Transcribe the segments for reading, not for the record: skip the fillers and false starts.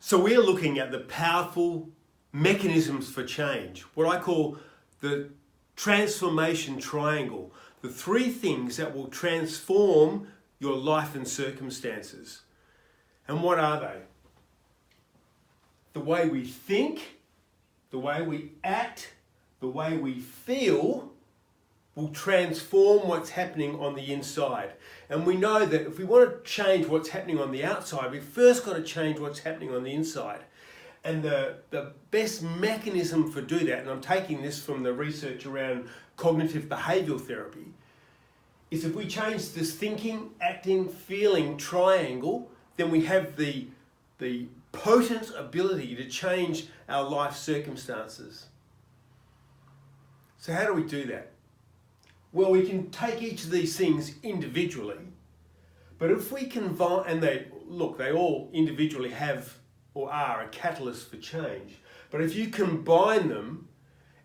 So we're looking at the powerful mechanisms for change, what I call the transformation triangle, the three things that will transform your life and circumstances. And what are they? The way we think, the way we act, the way we feel will transform what's happening on the inside. And we know that if we want to change what's happening on the outside, we've first got to change what's happening on the inside. And the best mechanism for do that, and I'm taking this from the research around cognitive behavioural therapy, is if we change this thinking, acting, feeling triangle, then we have the potent ability to change our life circumstances. So how do we do that? Well, we can take each of these things individually, but if we combine, and they all individually have or are a catalyst for change, but if you combine them,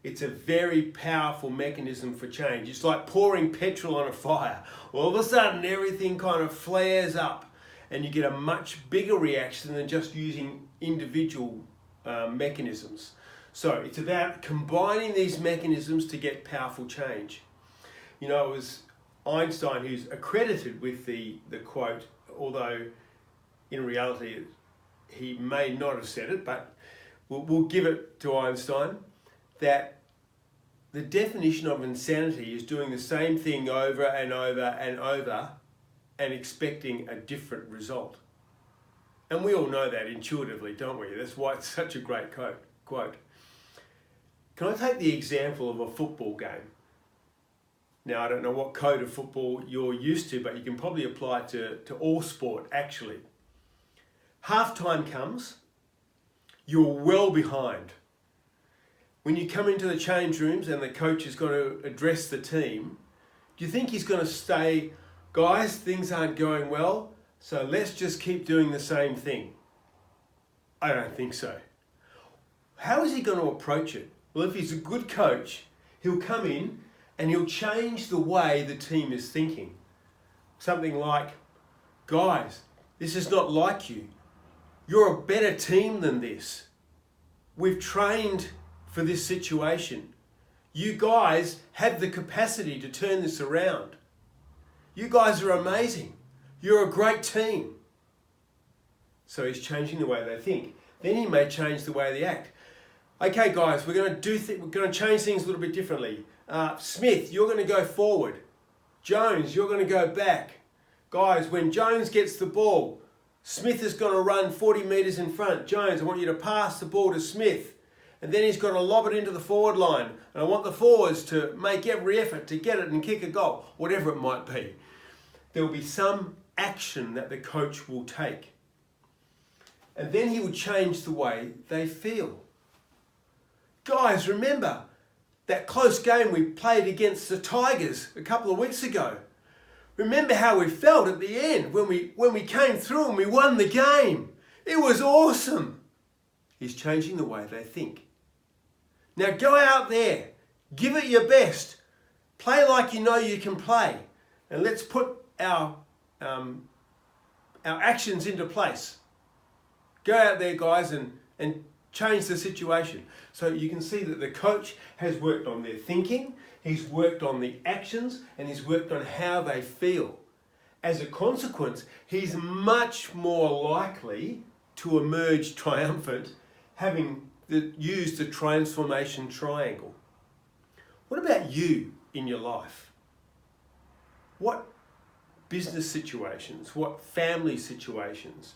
it's a very powerful mechanism for change. It's like pouring petrol on a fire. All of a sudden, everything kind of flares up and you get a much bigger reaction than just using individual mechanisms. So it's about combining these mechanisms to get powerful change. You know, it was Einstein who's accredited with the quote, although in reality he may not have said it, but we'll give it to Einstein, that the definition of insanity is doing the same thing over and over and over and expecting a different result. And we all know that intuitively, don't we? That's why it's such a great quote. Can I take the example of a football game? Now, I don't know what code of football you're used to, but you can probably apply it to all sport, actually. Half-time comes, you're well behind. When you come into the change rooms and the coach is going to address the team, do you think he's going to say, guys, things aren't going well, so let's just keep doing the same thing? I don't think so. How is he going to approach it? Well, if he's a good coach, he'll come in and he'll change the way the team is thinking. Something like, guys, this is not like you. You're a better team than this. We've trained for this situation. You guys have the capacity to turn this around. You guys are amazing. You're a great team. So he's changing the way they think. Then he may change the way they act. Okay, guys, we're going to change things a little bit differently. Smith, you're going to go forward. Jones, you're going to go back. Guys, when Jones gets the ball, Smith is going to run 40 metres in front. Jones, I want you to pass the ball to Smith. And then he's going to lob it into the forward line. And I want the forwards to make every effort to get it and kick a goal, whatever it might be. There will be some action that the coach will take. And then he will change the way they feel. Guys, remember that close game we played against the Tigers a couple of weeks ago? Remember how we felt at the end when we came through and we won the game? It was awesome. He's changing the way they think. Now go out there, give it your best, play like you know you can play, and let's put our actions into place. Go out there, guys, and change the situation. So you can see that the coach has worked on their thinking, he's worked on the actions, and he's worked on how they feel. As a consequence, he's much more likely to emerge triumphant, having used the transformation triangle. What about you in your life? What business situations, what family situations,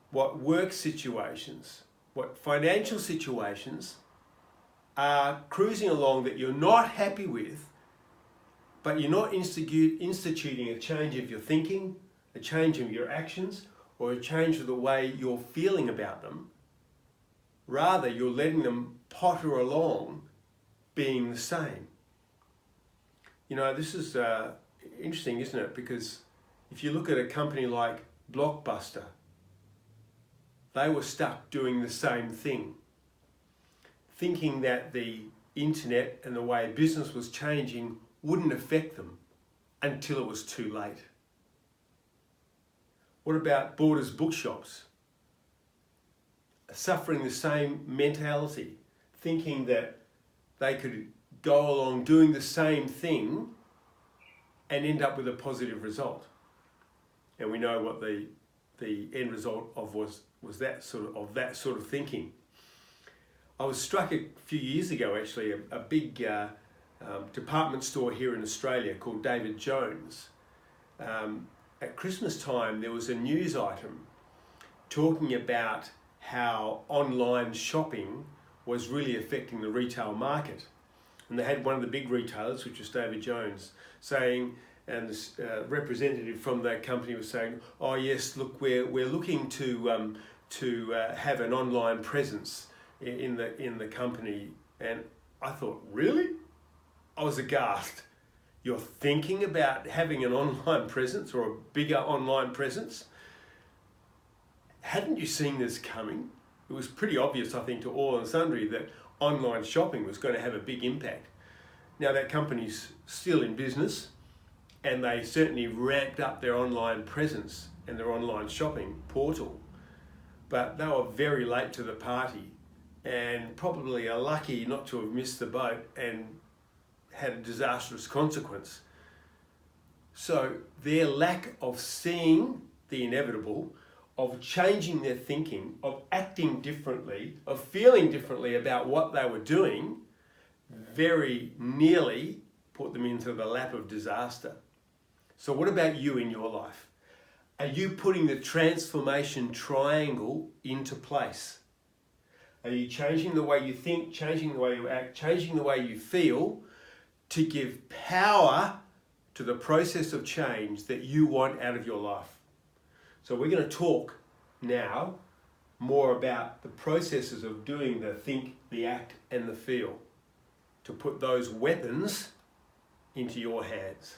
what work situations, what financial situations are cruising along that you're not happy with, but you're not instituting a change of your thinking, a change of your actions, or a change of the way you're feeling about them. Rather, you're letting them potter along being the same. You know, this is interesting, isn't it? Because if you look at a company like Blockbuster, they were stuck doing the same thing, thinking that the internet and the way business was changing wouldn't affect them until it was too late. What about Borders bookshops? suffering the same mentality, thinking that they could go along doing the same thing and end up with a positive result. And we know what the end result of was that sort of thinking. I was struck a few years ago, actually, a big department store here in Australia called David Jones. At Christmas time, there was a news item talking about how online shopping was really affecting the retail market. And they had one of the big retailers, which was David Jones, saying, and this representative from that company was saying, "Oh yes, look, we're looking to have an online presence in the company." And I thought, really? I was aghast. You're thinking about having an online presence or a bigger online presence? Hadn't you seen this coming? It was pretty obvious, I think, to all and sundry that online shopping was going to have a big impact. Now that company's still in business, and they certainly ramped up their online presence and their online shopping portal, but they were very late to the party and probably are lucky not to have missed the boat and had a disastrous consequence. So their lack of seeing the inevitable, of changing their thinking, of acting differently, of feeling differently about what they were doing, very nearly put them into the lap of disaster. So what about you in your life? Are you putting the transformation triangle into place? Are you changing the way you think, changing the way you act, changing the way you feel to give power to the process of change that you want out of your life? So we're going to talk now more about the processes of doing the think, the act, and the feel to put those weapons into your hands.